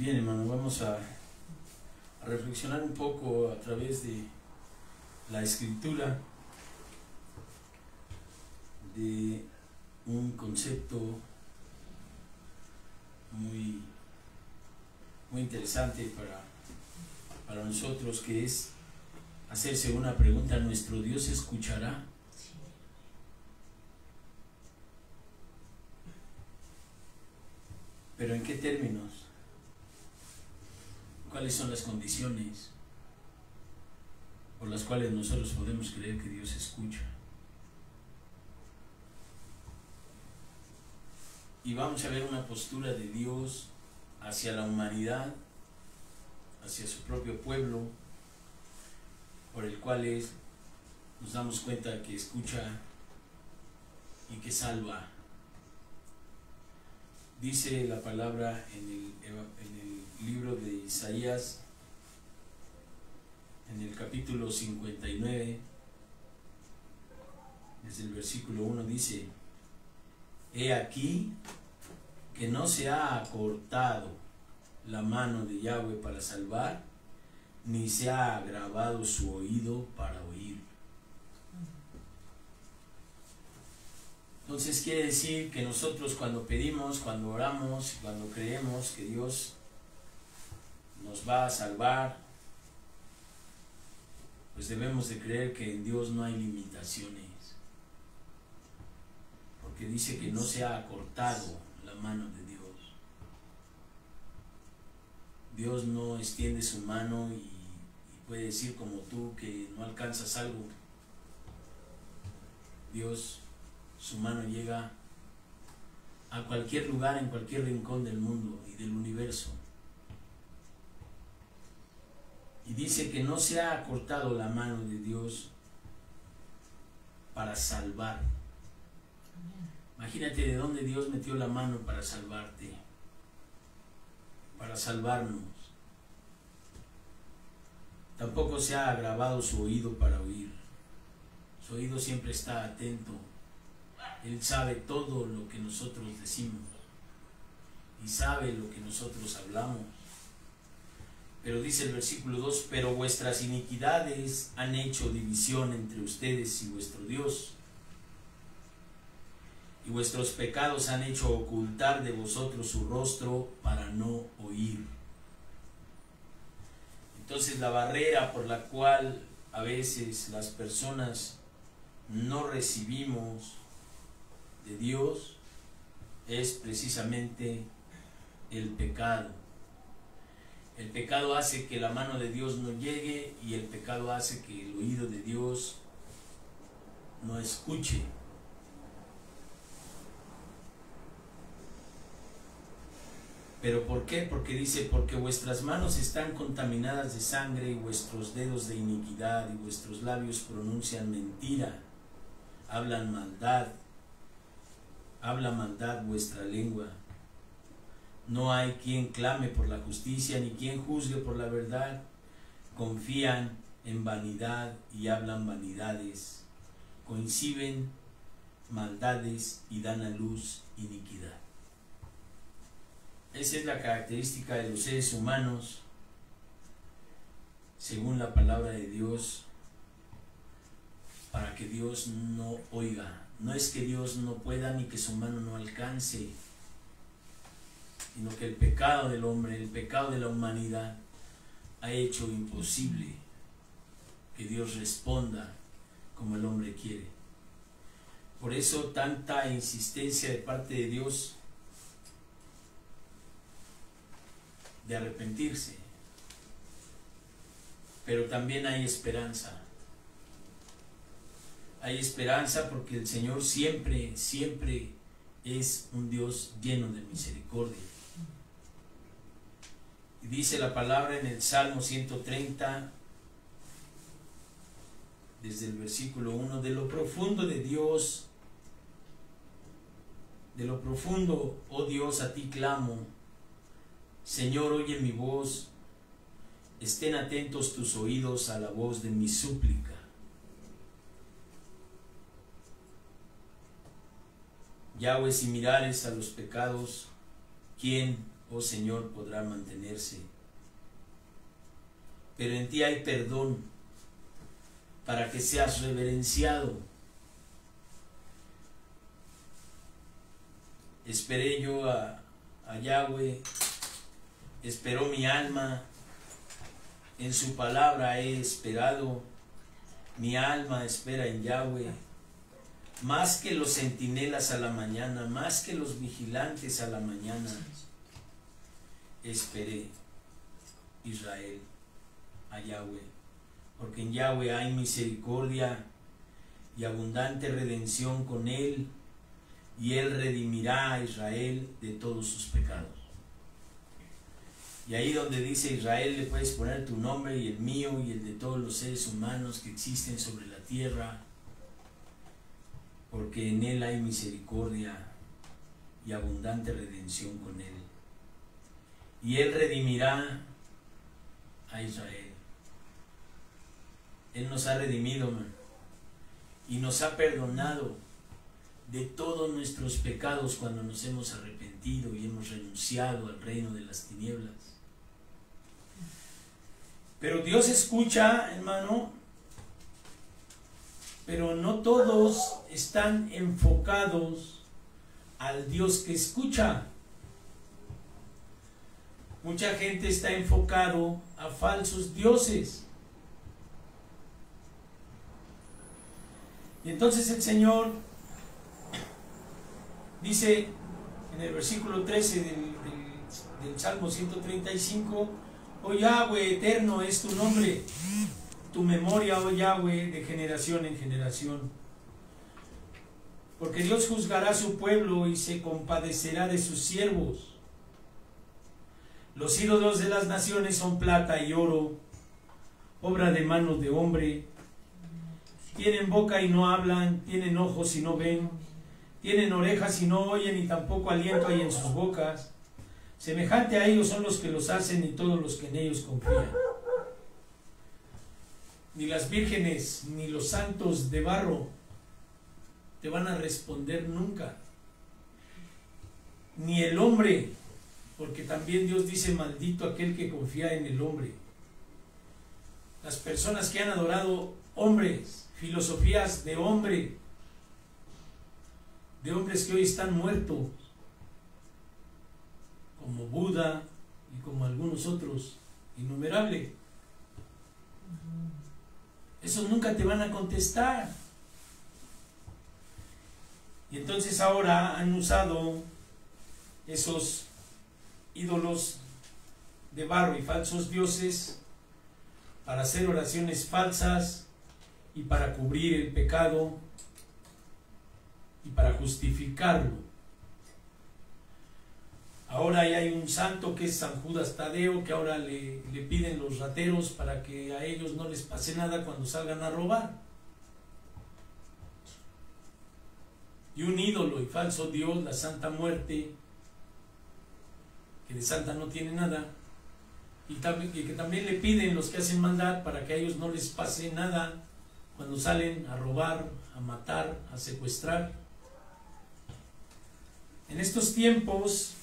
Bien, hermano, vamos a reflexionar un poco a través de la escritura de un concepto muy interesante para nosotros, que es hacerse una pregunta: ¿nuestro Dios escuchará? ¿Pero en qué términos? ¿Cuáles son las condiciones por las cuales nosotros podemos creer que Dios escucha? Y vamos a ver una postura de Dios hacia la humanidad, hacia su propio pueblo, por el cual nos damos cuenta que escucha y que salva. Dice la palabra en el libro de Isaías, en el capítulo 59, desde el versículo 1, dice: He aquí que no se ha acortado la mano de Yahweh para salvar, ni se ha agravado su oído para oír. Entonces quiere decir que nosotros, cuando pedimos, cuando oramos, cuando creemos que Dios nos va a salvar, pues debemos de creer que en Dios no hay limitaciones, porque dice que no se ha acortado la mano de Dios. Dios no extiende su mano y puede decir, como tú, que no alcanzas algo. Dios, su mano llega a cualquier lugar, en cualquier rincón del mundo y del universo. Y dice que no se ha acortado la mano de Dios para salvar. Imagínate de dónde Dios metió la mano para salvarte, para salvarnos. Tampoco se ha agravado su oído para oír. Su oído siempre está atento. Él sabe todo lo que nosotros decimos y sabe lo que nosotros hablamos. Pero dice el versículo 2: pero vuestras iniquidades han hecho división entre ustedes y vuestro Dios, y vuestros pecados han hecho ocultar de vosotros su rostro para no oír. Entonces, la barrera por la cual a veces las personas no recibimos de Dios es precisamente el pecado. El pecado hace que la mano de Dios no llegue, y el pecado hace que el oído de Dios no escuche. ¿Pero por qué? Porque dice: porque vuestras manos están contaminadas de sangre y vuestros dedos de iniquidad, y vuestros labios pronuncian mentira, habla maldad vuestra lengua. No hay quien clame por la justicia, ni quien juzgue por la verdad. Confían en vanidad y hablan vanidades. Coinciden maldades y dan a luz iniquidad. Esa es la característica de los seres humanos, según la palabra de Dios, para que Dios no oiga. No es que Dios no pueda ni que su mano no alcance, sino que el pecado del hombre, el pecado de la humanidad, ha hecho imposible que Dios responda como el hombre quiere. Por eso tanta insistencia de parte de Dios de arrepentirse. Pero también hay esperanza. Hay esperanza porque el Señor siempre, siempre es un Dios lleno de misericordia. Y dice la palabra en el Salmo 130, desde el versículo 1: de lo profundo de Dios, de lo profundo, oh Dios, a ti clamo. Señor, oye mi voz. Estén atentos tus oídos a la voz de mi súplica. Yahweh, si mirares a los pecados, ¿quién oh Señor, podrá mantenerse. Pero en ti hay perdón para que seas reverenciado. Esperé yo a Yahweh, esperó mi alma, en su palabra he esperado, mi alma espera en Yahweh, más que los centinelas a la mañana, más que los vigilantes a la mañana, esperé, Israel, a Yahweh, porque en Yahweh hay misericordia y abundante redención con él, y él redimirá a Israel de todos sus pecados. Y ahí donde dice Israel le puedes poner tu nombre y el mío y el de todos los seres humanos que existen sobre la tierra, porque en él hay misericordia y abundante redención con él. Y él redimirá a Israel. Él nos ha redimido, man, y nos ha perdonado de todos nuestros pecados cuando nos hemos arrepentido y hemos renunciado al reino de las tinieblas. Pero Dios escucha, hermano, pero no todos están enfocados al Dios que escucha. Mucha gente está enfocado a falsos dioses. Y entonces el Señor dice en el versículo 13 del Salmo 135, oh Yahweh, eterno es tu nombre, tu memoria, oh Yahweh, de generación en generación. Porque Dios juzgará a su pueblo y se compadecerá de sus siervos. Los ídolos de las naciones son plata y oro, obra de manos de hombre. Tienen boca y no hablan, tienen ojos y no ven, tienen orejas y no oyen, y tampoco aliento hay en sus bocas. Semejante a ellos son los que los hacen y todos los que en ellos confían. Ni las vírgenes ni los santos de barro te van a responder nunca. Ni el hombre, porque también Dios dice, maldito aquel que confía en el hombre. Las personas que han adorado hombres, filosofías de hombre, de hombres que hoy están muertos, como Buda y como algunos otros, innumerable. Esos nunca te van a contestar. Y entonces ahora han usado esos ídolos de barro y falsos dioses para hacer oraciones falsas y para cubrir el pecado y para justificarlo. Ahora ya hay un santo que es San Judas Tadeo, que ahora le piden los rateros para que a ellos no les pase nada cuando salgan a robar. Y un ídolo y falso Dios, la Santa Muerte, que de santa no tiene nada, y que también le piden los que hacen maldad para que a ellos no les pase nada cuando salen a robar, a matar, a secuestrar. En estos tiempos,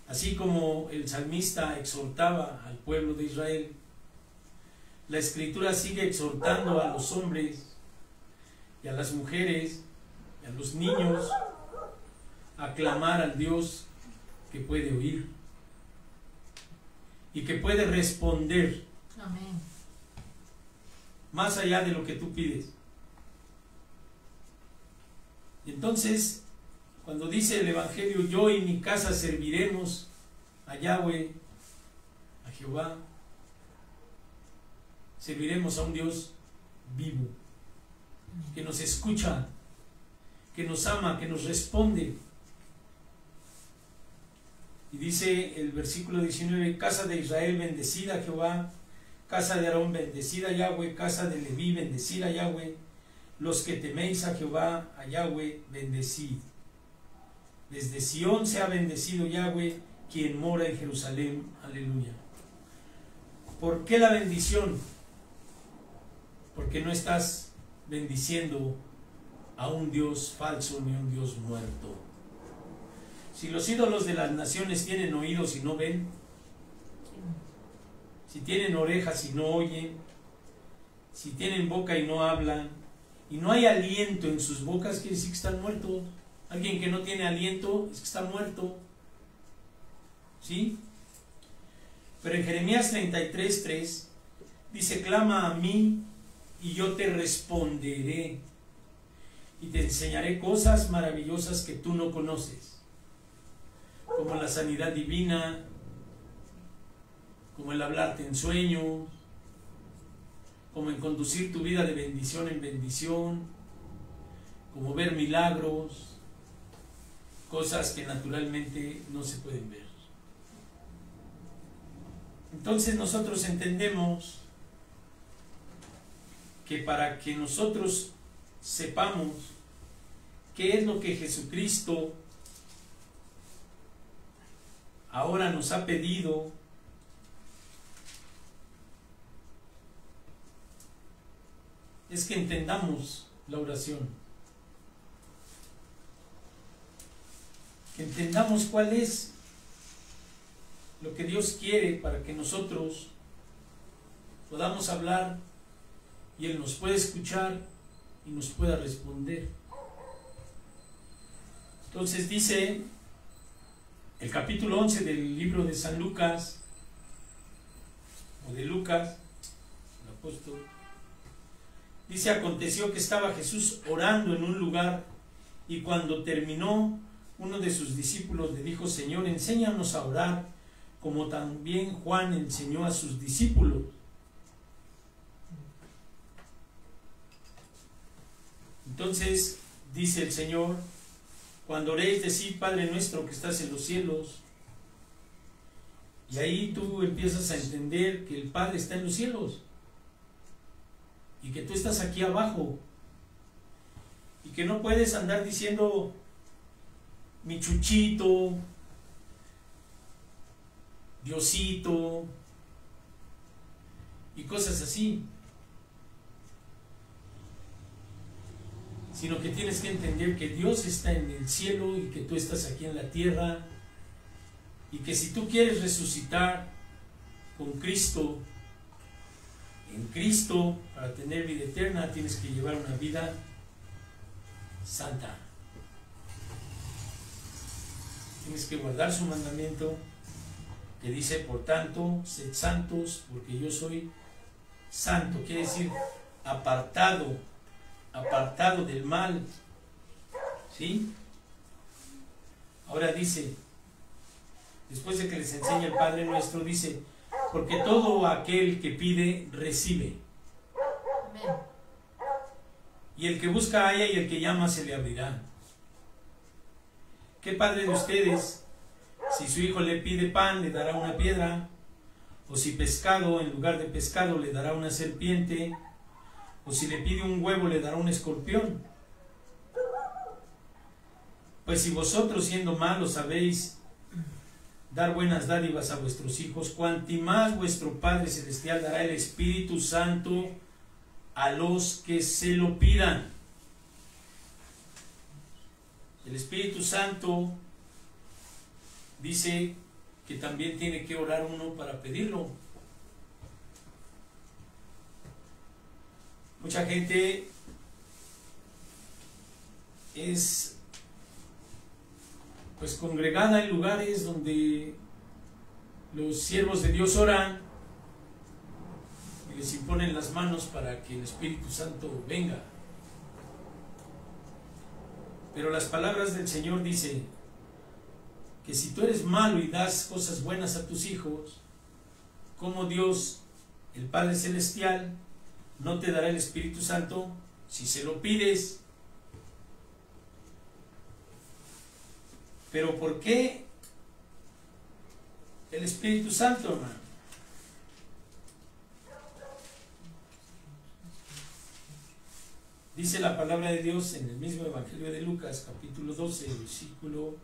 así como el salmista exhortaba al pueblo de Israel, la Escritura sigue exhortando a los hombres y a las mujeres y a los niños a clamar al Dios que puede oír y que puede responder. Amén. Más allá de lo que tú pides. Y entonces, cuando dice el Evangelio, yo y mi casa serviremos a Yahweh, a Jehová, serviremos a un Dios vivo, que nos escucha, que nos ama, que nos responde. Y dice el versículo 19, casa de Israel, bendecida Jehová, casa de Aarón, bendecida Yahweh, casa de Leví, bendecida Yahweh, los que teméis a Jehová, a Yahweh, bendecid. Desde Sión sea bendecido Yahweh, quien mora en Jerusalén. Aleluya. ¿Por qué la bendición? Porque no estás bendiciendo a un Dios falso ni a un Dios muerto, Si los ídolos de las naciones tienen oídos y no ven, si tienen orejas y no oyen, si tienen boca y no hablan, y no hay aliento en sus bocas, quiere decir que están muertos. Alguien que no tiene aliento es que está muerto. ¿Sí? Pero en Jeremías 33:3 dice: clama a mí y yo te responderé y te enseñaré cosas maravillosas que tú no conoces, como la sanidad divina, como el hablarte en sueños, como en conducir tu vida de bendición en bendición, como ver milagros, cosas que naturalmente no se pueden ver. Entonces nosotros entendemos que para que nosotros sepamos qué es lo que Jesucristo ahora nos ha pedido, es que entendamos la oración, que entendamos cuál es lo que Dios quiere para que nosotros podamos hablar y Él nos pueda escuchar y nos pueda responder. Entonces dice el capítulo 11 del libro de San Lucas, o de Lucas, el apóstol, dice: aconteció que estaba Jesús orando en un lugar, y cuando terminó, uno de sus discípulos le dijo: Señor, enséñanos a orar, como también Juan enseñó a sus discípulos. Entonces dice el Señor: cuando oréis, decid: Padre nuestro que estás en los cielos. Y ahí tú empiezas a entender que el Padre está en los cielos y que tú estás aquí abajo, y que no puedes andar diciendo mi chuchito, Diosito y cosas así, sino que tienes que entender que Dios está en el cielo y que tú estás aquí en la tierra, y que si tú quieres resucitar con Cristo, en Cristo, para tener vida eterna, tienes que llevar una vida santa. Tienes que guardar su mandamiento, que dice: por tanto, sed santos, porque yo soy santo. Quiere decir apartado del mal. ¿Sí? Ahora dice, después de que les enseña el Padre Nuestro, dice: porque todo aquel que pide, recibe. Amén. Y el que busca, halla, y el que llama, se le abrirá. ¿Qué padre de ustedes, si su hijo le pide pan, le dará una piedra? O si pescado, en lugar de pescado, le dará una serpiente? O si le pide un huevo, le dará un escorpión. Pues si vosotros, siendo malos, sabéis dar buenas dádivas a vuestros hijos, cuanti más vuestro Padre Celestial dará el Espíritu Santo a los que se lo pidan. El Espíritu Santo dice que también tiene que orar uno para pedirlo. Mucha gente es pues congregada en lugares donde los siervos de Dios oran y les imponen las manos para que el Espíritu Santo venga. Pero las palabras del Señor dicen que si tú eres malo y das cosas buenas a tus hijos, ¿cómo Dios, el Padre Celestial, no te dará el Espíritu Santo si se lo pides? Pero ¿por qué el Espíritu Santo, hermano? Dice la palabra de Dios en el mismo Evangelio de Lucas, capítulo 12, versículo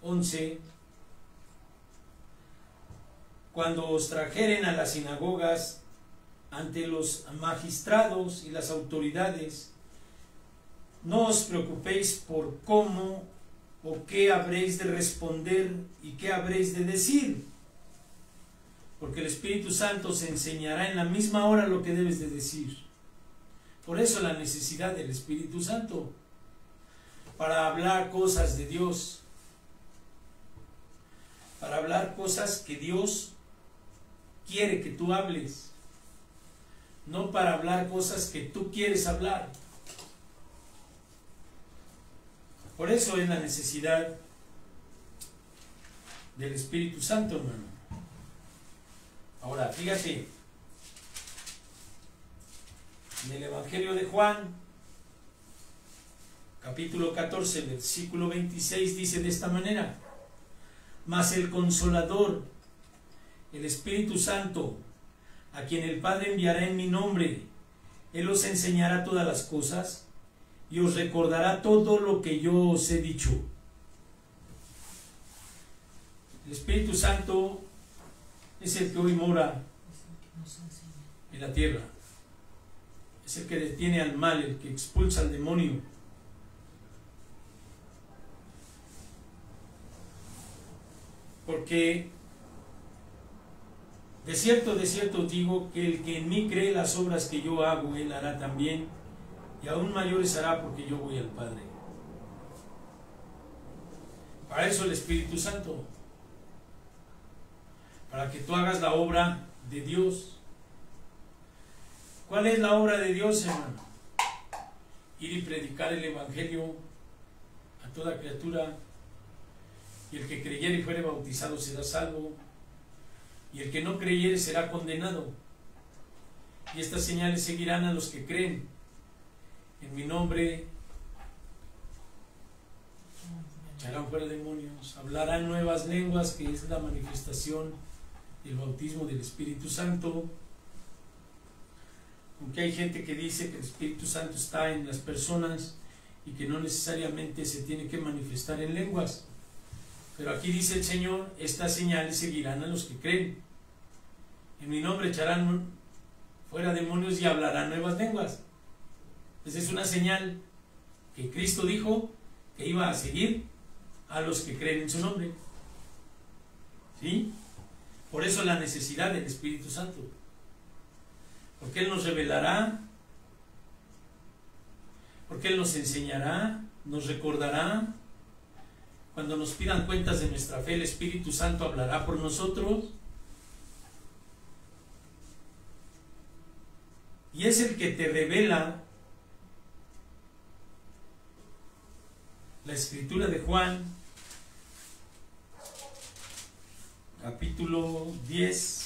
11: cuando os trajeren a las sinagogas ante los magistrados y las autoridades, no os preocupéis por cómo ¿O qué habréis de responder y qué habréis de decir? Porque el Espíritu Santo se enseñará en la misma hora lo que debes de decir. Por eso la necesidad del Espíritu Santo, para hablar cosas de Dios, para hablar cosas que Dios quiere que tú hables, no para hablar cosas que tú quieres hablar. Por eso es la necesidad del Espíritu Santo, hermano. Ahora, fíjate, en el Evangelio de Juan, capítulo 14, versículo 26, dice de esta manera: mas el Consolador, el Espíritu Santo, a quien el Padre enviará en mi nombre, Él os enseñará todas las cosas y os recordará todo lo que yo os he dicho. El Espíritu Santo es el que hoy mora en la tierra. Es el que detiene al mal, el que expulsa al demonio. Porque de cierto os digo que el que en mí cree, las obras que yo hago, él hará también, y aún mayores hará, porque yo voy al Padre. Para eso el Espíritu Santo, para que tú hagas la obra de Dios. ¿Cuál es la obra de Dios, hermano? Ir y predicar el Evangelio a toda criatura, y el que creyere y fuere bautizado será salvo, y el que no creyere será condenado. Y estas señales seguirán a los que creen. En mi nombre echarán fuera demonios, hablarán nuevas lenguas, que es la manifestación del bautismo del Espíritu Santo. Aunque hay gente que dice que el Espíritu Santo está en las personas y que no necesariamente se tiene que manifestar en lenguas. Pero aquí dice el Señor: estas señales seguirán a los que creen. En mi nombre echarán fuera demonios y hablarán nuevas lenguas. Esa es una señal que Cristo dijo que iba a seguir a los que creen en su nombre. ¿Sí? Por eso la necesidad del Espíritu Santo. Porque Él nos revelará, porque Él nos enseñará, nos recordará. Cuando nos pidan cuentas de nuestra fe, el Espíritu Santo hablará por nosotros. Y es el que te revela la Escritura de Juan, capítulo 10,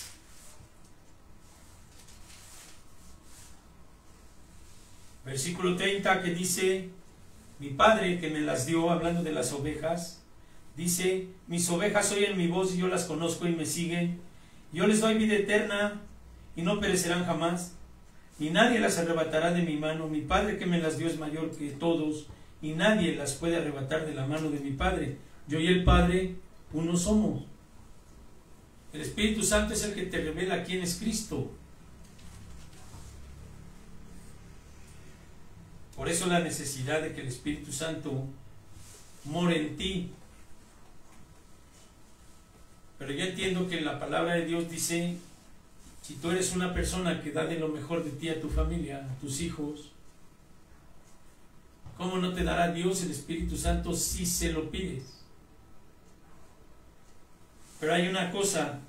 versículo 30, que dice: mi Padre que me las dio, hablando de las ovejas, dice: mis ovejas oyen mi voz y yo las conozco y me siguen. Yo les doy vida eterna y no perecerán jamás, ni nadie las arrebatará de mi mano. Mi Padre que me las dio es mayor que todos, y nadie las puede arrebatar de la mano de mi Padre. Yo y el Padre uno somos. El Espíritu Santo es el que te revela quién es Cristo. Por eso la necesidad de que el Espíritu Santo more en ti. Pero yo entiendo que la palabra de Dios dice: si tú eres una persona que da de lo mejor de ti a tu familia, a tus hijos, ¿cómo no te dará Dios el Espíritu Santo si se lo pides? Pero hay una cosa: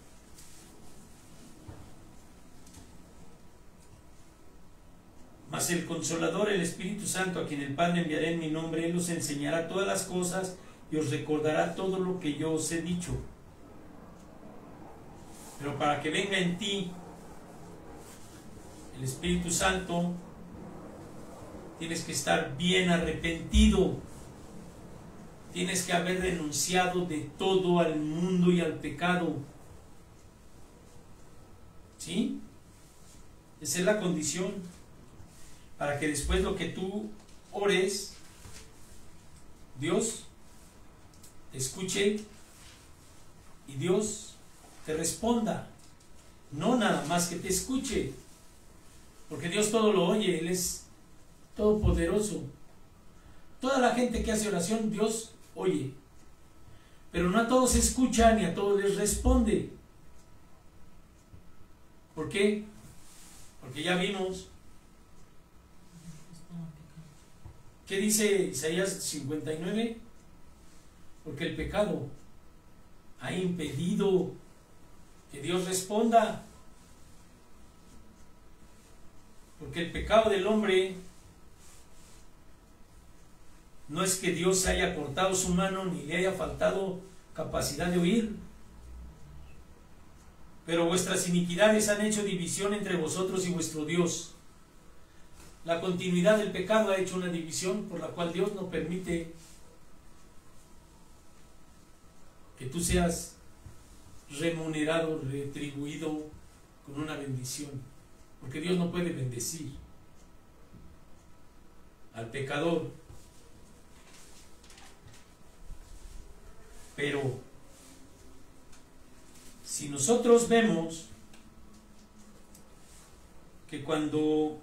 mas el Consolador, el Espíritu Santo, a quien el Padre enviará en mi nombre, Él os enseñará todas las cosas y os recordará todo lo que yo os he dicho. Pero para que venga en ti el Espíritu Santo, tienes que estar bien arrepentido. Tienes que haber renunciado de todo al mundo y al pecado. ¿Sí? Esa es la condición. Para que después lo que tú ores, Dios te escuche y Dios te responda. No nada más que te escuche, porque Dios todo lo oye. Él es todopoderoso. Toda la gente que hace oración, Dios oye, pero no a todos escucha ni a todos les responde. ¿Por qué? Porque ya vimos. ¿Qué dice Isaías 59? Porque el pecado ha impedido que Dios responda. Porque el pecado del hombre no es que Dios haya cortado su mano ni le haya faltado capacidad de oír. Pero vuestras iniquidades han hecho división entre vosotros y vuestro Dios. La continuidad del pecado ha hecho una división por la cual Dios no permite que tú seas remunerado, retribuido con una bendición. Porque Dios no puede bendecir al pecador. Pero si nosotros vemos que cuando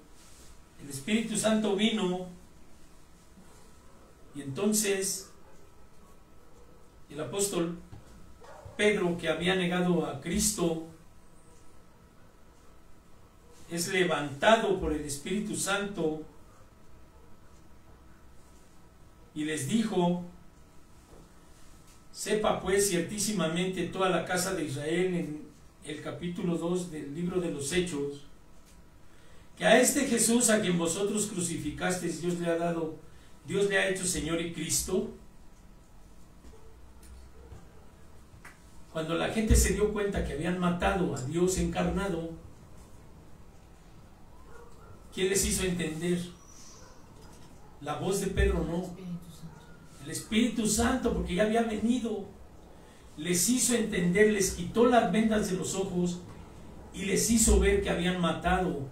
el Espíritu Santo vino y entonces el apóstol Pedro, que había negado a Cristo, es levantado por el Espíritu Santo y les dijo: sepa pues ciertísimamente toda la casa de Israel, en el capítulo 2 del libro de los Hechos, que a este Jesús a quien vosotros crucificasteis, Dios le ha hecho Señor y Cristo. Cuando la gente se dio cuenta que habían matado a Dios encarnado, ¿quién les hizo entender? La voz de Pedro no. El Espíritu Santo, porque ya había venido. Les hizo entender, les quitó las vendas de los ojos y les hizo ver que habían matado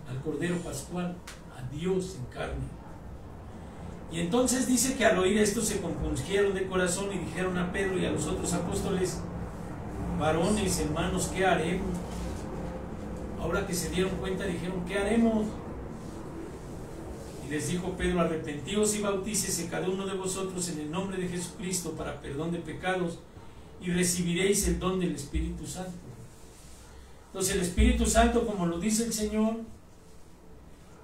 al Cordero Pascual, a Dios en carne. Y entonces dice que al oír esto se compungieron de corazón y dijeron a Pedro y a los otros apóstoles: varones, hermanos, ¿qué haremos? Ahora que se dieron cuenta, dijeron: ¿qué haremos? Y les dijo Pedro: arrepentíos y bautícese cada uno de vosotros en el nombre de Jesucristo para perdón de pecados, y recibiréis el don del Espíritu Santo. Entonces el Espíritu Santo, como lo dice el Señor,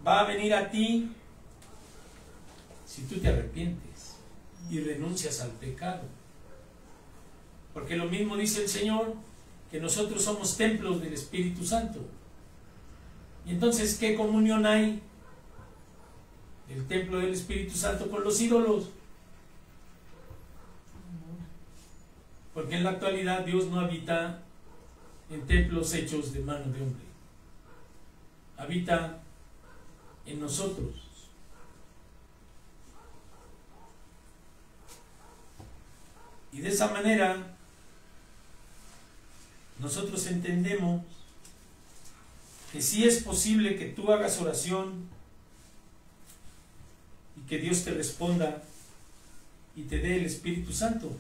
va a venir a ti si tú te arrepientes y renuncias al pecado. Porque lo mismo dice el Señor, que nosotros somos templos del Espíritu Santo. Y entonces, ¿qué comunión hay del templo del Espíritu Santo con los ídolos? Porque en la actualidad Dios no habita en templos hechos de mano de hombre. Habita en nosotros. Y de esa manera nosotros entendemos que sí es posible que tú hagas oración y que Dios te responda y te dé el Espíritu Santo.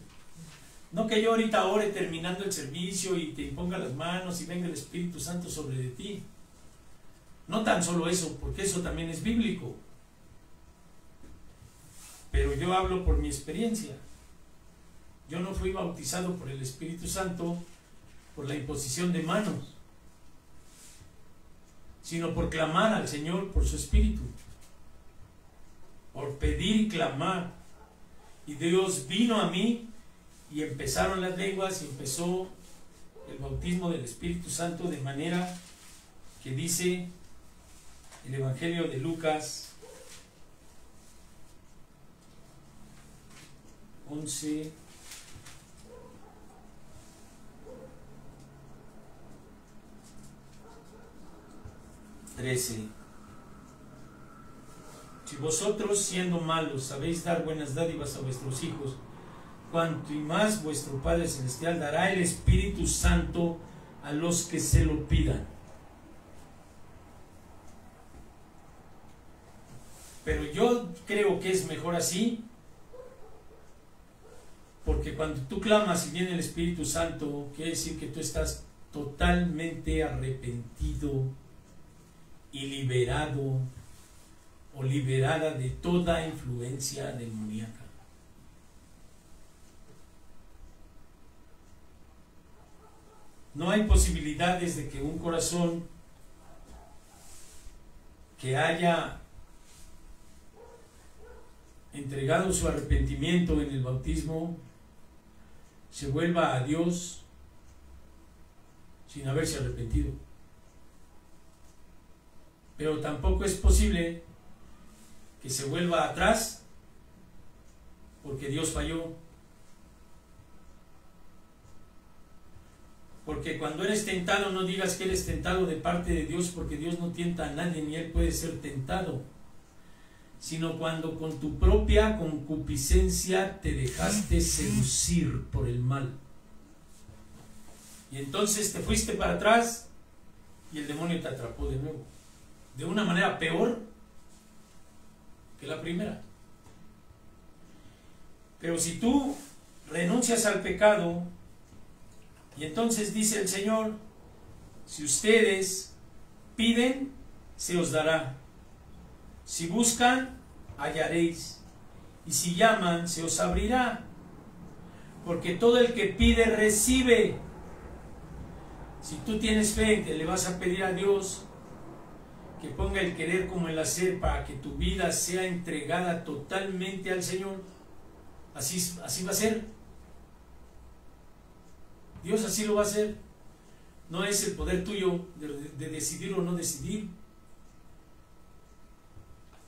No que yo ahorita ore terminando el servicio y te imponga las manos y venga el Espíritu Santo sobre de ti. No tan solo eso, porque eso también es bíblico. Pero yo hablo por mi experiencia. Yo no fui bautizado por el Espíritu Santo por la imposición de manos, sino por clamar al Señor por su Espíritu, por pedir y clamar. Y Dios vino a mí y empezaron las lenguas y empezó el bautismo del Espíritu Santo, de manera que dice el Evangelio de Lucas 11, si vosotros, siendo malos, sabéis dar buenas dádivas a vuestros hijos, cuanto y más vuestro Padre Celestial dará el Espíritu Santo a los que se lo pidan. Pero yo creo que es mejor así, porque cuando tú clamas y viene el Espíritu Santo, quiere decir que tú estás totalmente arrepentido y liberado o liberada de toda influencia demoníaca. No hay posibilidades de que un corazón que haya entregado su arrepentimiento en el bautismo se vuelva a Dios sin haberse arrepentido. Pero tampoco es posible que se vuelva atrás porque Dios falló. Porque cuando eres tentado, no digas que eres tentado de parte de Dios, porque Dios no tienta a nadie, ni Él puede ser tentado, sino cuando con tu propia concupiscencia te dejaste seducir por el mal. Y entonces te fuiste para atrás y el demonio te atrapó de nuevo, de una manera peor que la primera. Pero si tú renuncias al pecado, y entonces dice el Señor, si ustedes piden, se os dará. Si buscan, hallaréis. Y si llaman, se os abrirá. Porque todo el que pide, recibe. Si tú tienes fe que le vas a pedir a Dios que ponga el querer como el hacer para que tu vida sea entregada totalmente al Señor, así va a ser. Dios así lo va a hacer. No es el poder tuyo de decidir o no decidir.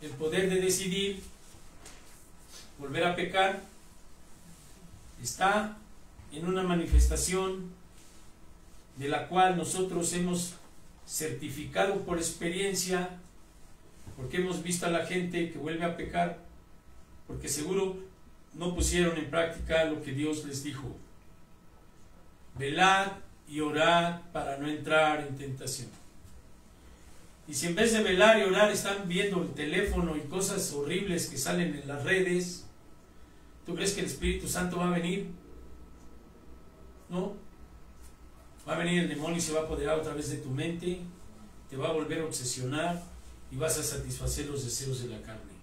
El poder de decidir volver a pecar está en una manifestación de la cual nosotros hemos certificado por experiencia, porque hemos visto a la gente que vuelve a pecar, porque seguro no pusieron en práctica lo que Dios les dijo. Velad y orad para no entrar en tentación. Y si en vez de velar y orar están viendo el teléfono y cosas horribles que salen en las redes, ¿tú crees que el Espíritu Santo va a venir? No. Va a venir el demonio y se va a apoderar otra vez de tu mente, te va a volver a obsesionar y vas a satisfacer los deseos de la carne.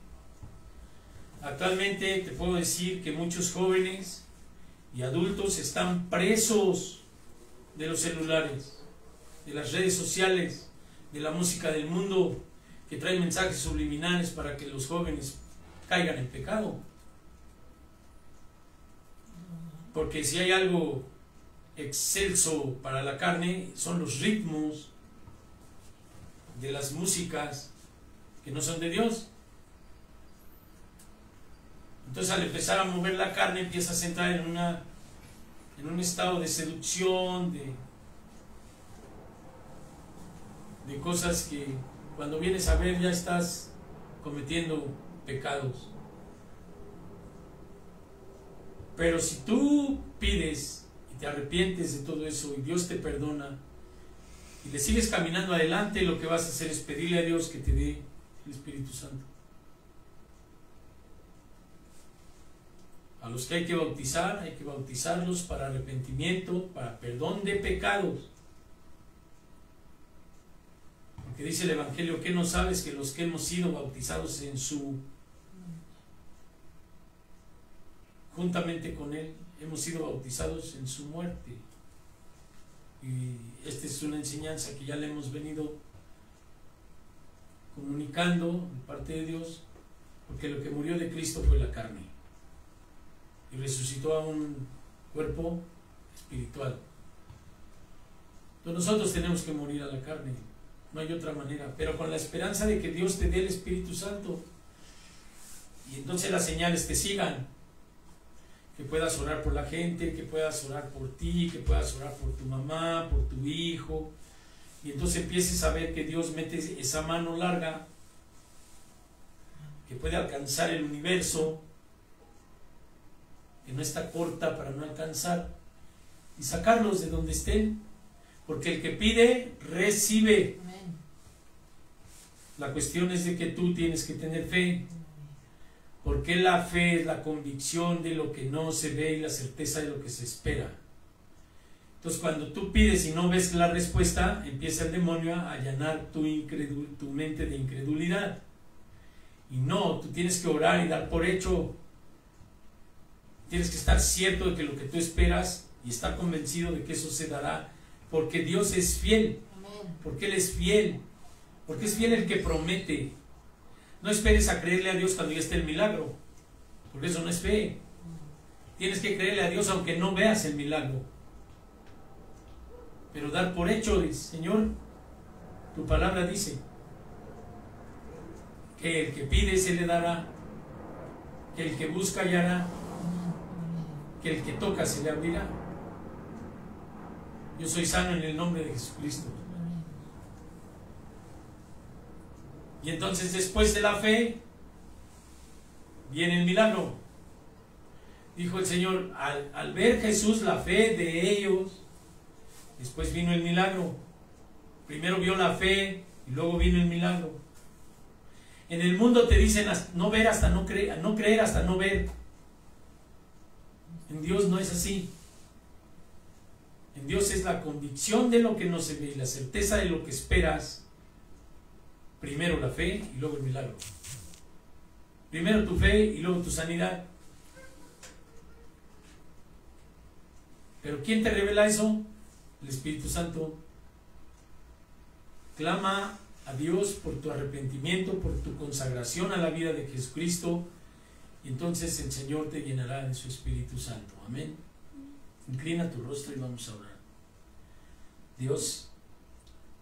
Actualmente te puedo decir que muchos jóvenes y adultos están presos de los celulares, de las redes sociales, de la música del mundo, que trae mensajes subliminales para que los jóvenes caigan en pecado. Porque si hay algo excelso para la carne, son los ritmos de las músicas que no son de Dios. Entonces, al empezar a mover la carne, empiezas a entrar en un estado de seducción, de cosas que cuando vienes a ver ya estás cometiendo pecados. Pero si tú pides y te arrepientes de todo eso y Dios te perdona y le sigues caminando adelante, lo que vas a hacer es pedirle a Dios que te dé el Espíritu Santo. A los que hay que bautizarlos para arrepentimiento, para perdón de pecados. Porque dice el Evangelio, que no sabes que los que hemos sido bautizados juntamente con Él, hemos sido bautizados en su muerte. Y esta es una enseñanza que ya le hemos venido comunicando de parte de Dios, porque lo que murió de Cristo fue la carne y resucitó a un cuerpo espiritual. Entonces nosotros tenemos que morir a la carne, no hay otra manera, pero con la esperanza de que Dios te dé el Espíritu Santo y entonces las señales te sigan, que puedas orar por la gente, que puedas orar por ti, que puedas orar por tu mamá, por tu hijo, y entonces empieces a ver que Dios mete esa mano larga que puede alcanzar el universo, que no está corta para no alcanzar, y sacarlos de donde estén, porque el que pide, recibe. Amén. La cuestión es de que tú tienes que tener fe, porque la fe es la convicción de lo que no se ve y la certeza de lo que se espera. Entonces cuando tú pides y no ves la respuesta, empieza el demonio a allanar tu mente de incredulidad. Y no, tú tienes que orar y dar por hecho. Tienes que estar cierto de que lo que tú esperas y estar convencido de que eso se dará Porque Dios es fiel. Amén. Porque Él es fiel. Porque es fiel el que promete. No esperes a creerle a Dios cuando ya esté el milagro, porque eso no es fe. Tienes que creerle a Dios aunque no veas el milagro. Pero dar por hecho, Señor, tu palabra dice que el que pide se le dará, que el que busca hallará, que el que toca se le abrirá. Yo soy sano en el nombre de Jesucristo. Y entonces después de la fe viene el milagro. Dijo el Señor, al ver Jesús la fe de ellos, después vino el milagro. Primero vio la fe y luego vino el milagro. En el mundo te dicen no ver hasta no creer, no creer hasta no ver. En Dios no es así. En Dios es la convicción de lo que no se ve y la certeza de lo que esperas. Primero la fe y luego el milagro. Primero tu fe y luego tu sanidad. Pero ¿quién te revela eso? El Espíritu Santo. Clama a Dios por tu arrepentimiento, por tu consagración a la vida de Jesucristo, y entonces el Señor te llenará de su Espíritu Santo. Amén. Inclina tu rostro y vamos a orar. Dios,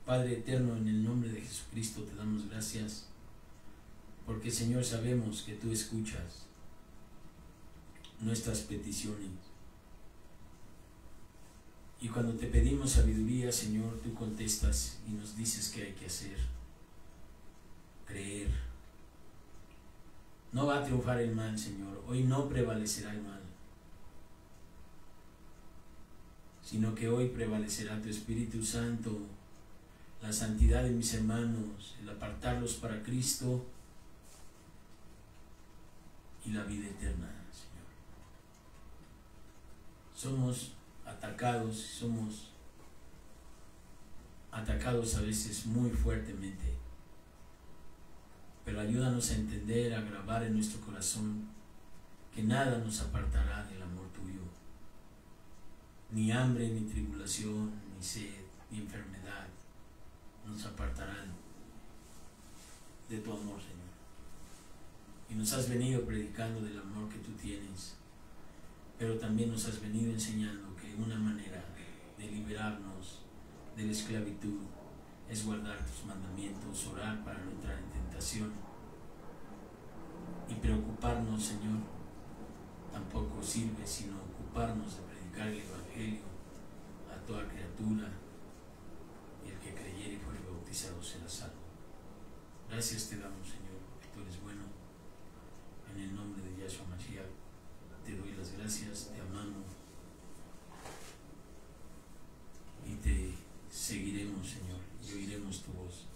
Padre eterno, en el nombre de Jesucristo te damos gracias, porque Señor sabemos que tú escuchas nuestras peticiones. Y cuando te pedimos sabiduría, Señor, tú contestas y nos dices qué hay que hacer. Creer. No va a triunfar el mal, Señor. Hoy no prevalecerá el mal, sino que hoy prevalecerá tu Espíritu Santo, la santidad de mis hermanos, el apartarlos para Cristo y la vida eterna, Señor. Somos atacados a veces muy fuertemente, pero ayúdanos a entender, a grabar en nuestro corazón que nada nos apartará del amor tuyo, ni hambre, ni tribulación, ni sed, ni enfermedad nos apartarán de tu amor, Señor. Y nos has venido predicando del amor que tú tienes, pero también nos has venido enseñando que una manera de liberarnos de la esclavitud es guardar tus mandamientos, orar para no entrar en tentación, y preocuparnos, Señor, tampoco sirve, sino ocuparnos de predicar el Evangelio a toda criatura, y el que creyere y fuere bautizado será salvo. Gracias te damos, Señor, porque tú eres bueno. En el nombre de Yahshua Mashiach te doy las gracias, te amamos y te seguiremos, Señor, y oiremos tu voz.